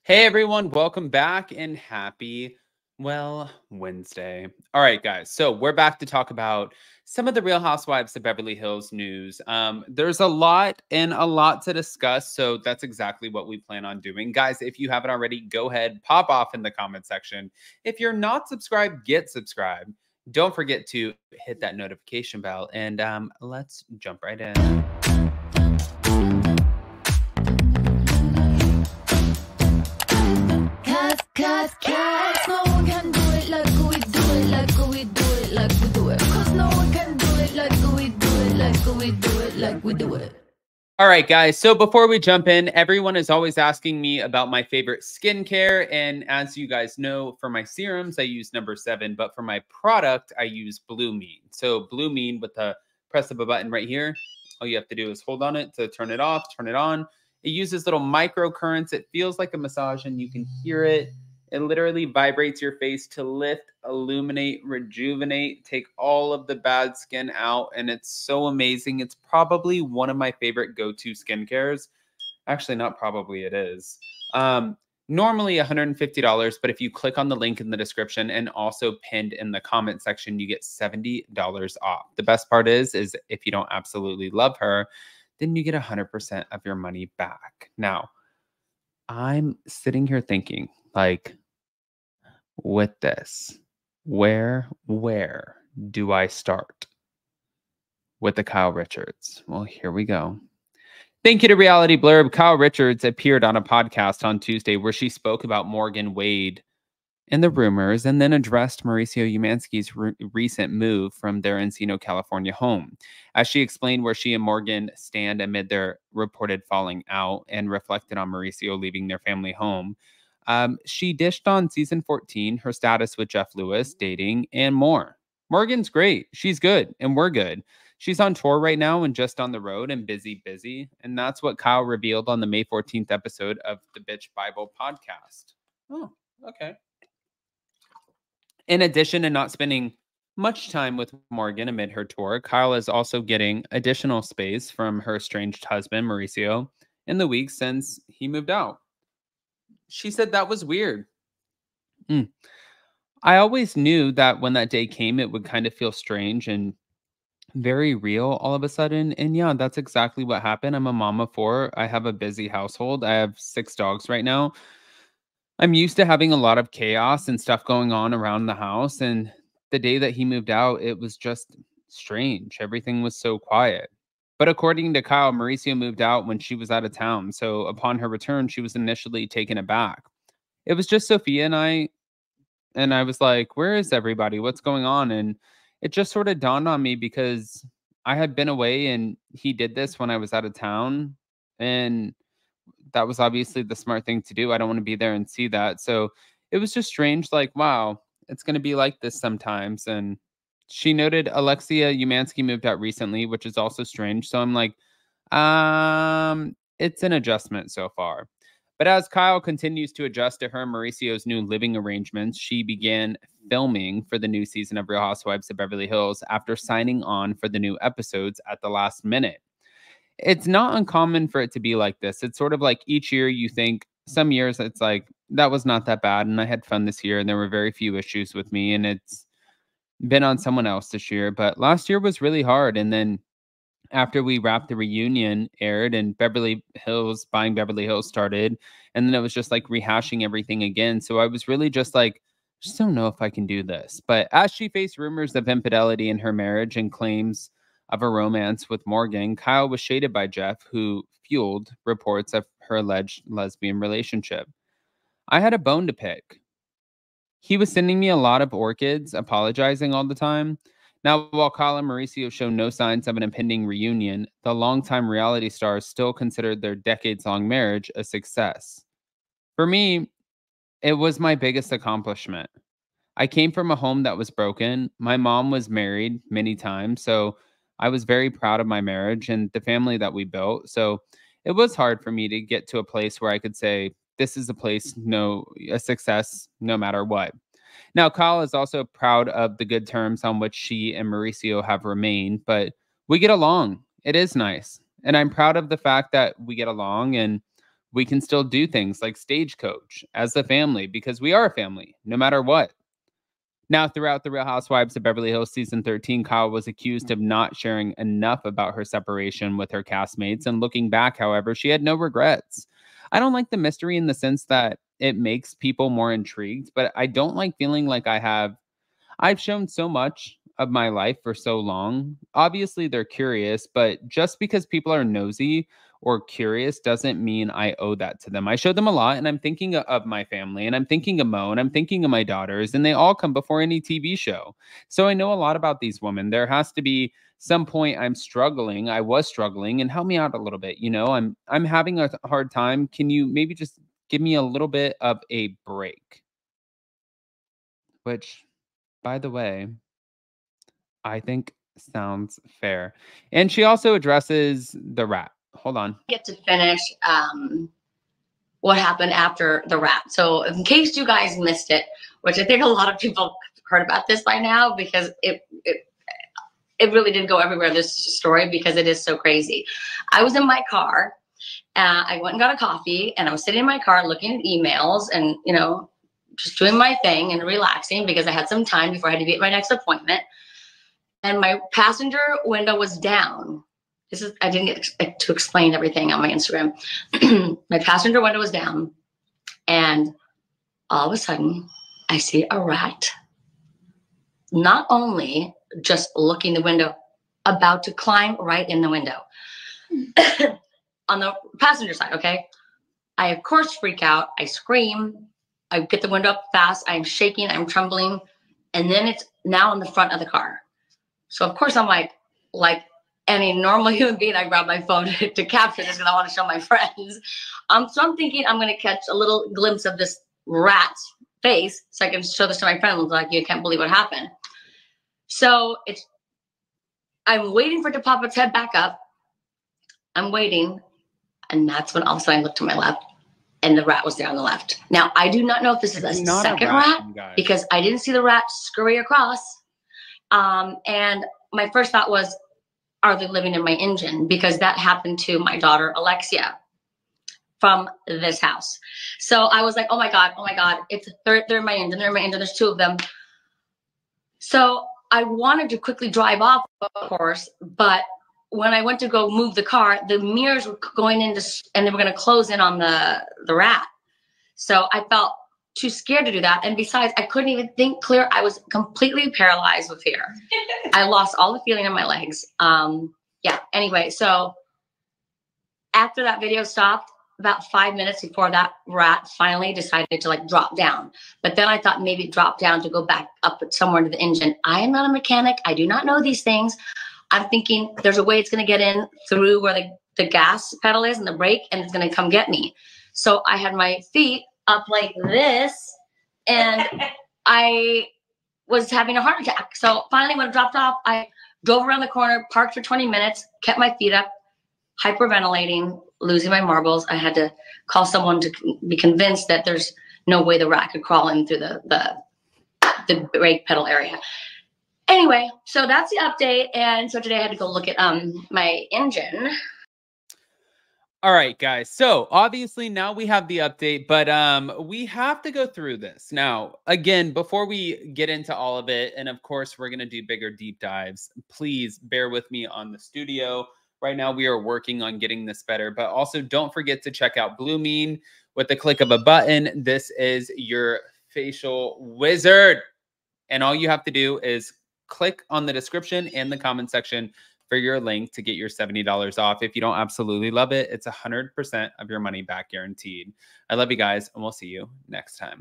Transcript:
Hey everyone, welcome back and happy, Wednesday. All right, guys. So we're back to talk about some of the Real Housewives of Beverly Hills news. There's a lot and a lot to discuss, so that's exactly what we plan on doing. Guys, if you haven't already, go ahead, pop off in the comment section. If you're not subscribed, get subscribed. Don't forget to hit that notification bell, and let's jump right in. Cause no one can do it like we do it, like we do it, like we do it. Cause no one can do it like we do it, like we do it, like we do it. All right, guys. So before we jump in, everyone is always asking me about my favorite skincare. And as you guys know, for my serums, I use number 7, but for my product, I use Blue Mean. So Blue Mean with the press of a button right here. All you have to do is hold on it to turn it off, turn it on. It uses little micro currents. It feels like a massage and you can hear it. It literally vibrates your face to lift, illuminate, rejuvenate, take all of the bad skin out. And it's so amazing. It's probably one of my favorite go-to skincares. Actually, not probably, it is. Normally $150, but if you click on the link in the description and also pinned in the comment section, you get $70 off. The best part is if you don't absolutely love her, then you get 100% of your money back. Now, I'm sitting here thinking, like, with this, where do I start with the Kyle Richards? Well, here we go. Thank you to Reality Blurb. Kyle Richards appeared on a podcast on Tuesday where she spoke about Morgan Wade and the rumors, and then addressed Mauricio Umansky's recent move from their Encino, California home. As she explained where she and Morgan stand amid their reported falling out and reflected on Mauricio leaving their family home, she dished on season 14, her status with Jeff Lewis, dating, and more. Morgan's great. She's good, and we're good. She's on tour right now and just on the road and busy. And that's what Kyle revealed on the May 14th episode of the Bitch Bible podcast. Oh, okay. In addition to not spending much time with Morgan amid her tour, Kyle is also getting additional space from her estranged husband, Mauricio, in the weeks since he moved out. She said that was weird. I always knew that when that day came, it would kind of feel strange and very real all of a sudden. And yeah, that's exactly what happened. I'm a mom of 4. I have a busy household. I have 6 dogs right now. I'm used to having a lot of chaos and stuff going on around the house. And the day that he moved out, it was just strange. Everything was so quiet. But according to Kyle, Mauricio moved out when she was out of town. So upon her return, she was initially taken aback. It was just Sophia and I was like, "Where is everybody? What's going on?" And it just sort of dawned on me because I had been away and he did this when I was out of town. And that was obviously the smart thing to do. I don't want to be there and see that. So it was just strange, like, wow, it's going to be like this sometimes. And she noted Alexia Umansky moved out recently, which is also strange. So I'm like, it's an adjustment so far. But as Kyle continues to adjust to her and Mauricio's new living arrangements, she began filming for the new season of Real Housewives of Beverly Hills after signing on for the new episodes at the last minute. It's not uncommon for it to be like this. It's sort of like each year you think, some years it's like, that was not that bad. And I had fun this year and there were very few issues with me. And it's been on someone else this year. But last year was really hard. And then after we wrapped, the reunion aired and Beverly Hills, Buying Beverly Hills started. And then it was just like rehashing everything again. So I was really just like, just don't know if I can do this. But as she faced rumors of infidelity in her marriage and claims of a romance with Morgan, Kyle was shaded by Jeff, who fueled reports of her alleged lesbian relationship. I had a bone to pick. He was sending me a lot of orchids, apologizing all the time. Now, while Kyle and Mauricio show no signs of an impending reunion, the longtime reality stars still considered their decades long marriage a success. For me, it was my biggest accomplishment. I came from a home that was broken. My mom was married many times, so I was very proud of my marriage and the family that we built. So it was hard for me to get to a place where I could say, this is a place, no, a success no matter what. Now, Kyle is also proud of the good terms on which she and Mauricio have remained, but we get along. It is nice. And I'm proud of the fact that we get along and we can still do things like Stagecoach as a family because we are a family no matter what. Now, throughout The Real Housewives of Beverly Hills season 13, Kyle was accused of not sharing enough about her separation with her castmates. And looking back, however, she had no regrets. I don't like the mystery in the sense that it makes people more intrigued, but I don't like feeling like I've shown so much of my life for so long. Obviously, they're curious, but just because people are nosy or curious doesn't mean I owe that to them. I show them a lot, and I'm thinking of my family, and I'm thinking of Mo, and I'm thinking of my daughters, and they all come before any TV show. So I know a lot about these women. There has to be some point I was struggling, and help me out a little bit. I'm having a hard time. Can you maybe just give me a little bit of a break? Which, by the way, I think sounds fair. And she also addresses the rat. Hold on. Get to finish what happened after the rat. So in case you guys missed it, which I think a lot of people heard about this by now because it really did go everywhere, this story, because it is so crazy. I was in my car. I went and got a coffee, and I was sitting in my car looking at emails and, just doing my thing and relaxing because I had some time before I had to be at my next appointment. And my passenger window was down. I didn't get to explain everything on my Instagram. My passenger window was down, and all of a sudden I see a rat, not only just looking the window, about to climb right in the window on the passenger side. Okay. I of course freak out. I scream. I get the window up fast. I'm shaking. I'm trembling. And then it's now in the front of the car. So of course I'm like any normal human being, I grab my phone to capture this because I want to show my friends. So I'm thinking I'm going to catch a little glimpse of this rat's face so I can show this to my friend. Like, you can't believe what happened. So I'm waiting for it to pop its head back up. I'm waiting. And that's when all of a sudden I look to my left, and the rat was there on the left. Now, I do not know if this is a second rat because I didn't see the rat scurry across. And my first thought was, are they living in my engine? Because that happened to my daughter, Alexia, from this house. So I was like, oh my God, they're in my engine, there's two of them. So I wanted to quickly drive off, of course, but when I went to go move the car, the mirrors were going into, and they were going to close in on the rat. So I felt too scared to do that. And besides, I couldn't even think clear. I was completely paralyzed with fear. I lost all the feeling in my legs. Yeah, anyway, so after that video stopped, about 5 minutes before that rat finally decided to drop down. But then I thought maybe it dropped down to go back up somewhere into the engine. I am not a mechanic. I do not know these things. I'm thinking there's a way it's going to get in through where the gas pedal is and the brake, and it's going to come get me. So I had my feet up like this, and I was having a heart attack. So finally, when it dropped off, I drove around the corner, parked for 20 minutes, kept my feet up, hyperventilating, losing my marbles. I had to call someone to be convinced that there's no way the rat could crawl in through the brake pedal area. Anyway, so that's the update. And so today I had to go look at my engine. All right, guys. So obviously now we have the update, but we have to go through this. Now, again, before we get into all of it, and of course, we're going to do bigger deep dives, please bear with me on the studio. Right now, we are working on getting this better, but also don't forget to check out Blumean with the click of a button. This is your facial wizard. And all you have to do is click on the description and the comment section for your link to get your $70 off. If you don't absolutely love it, it's 100% of your money back guaranteed. I love you guys, and we'll see you next time.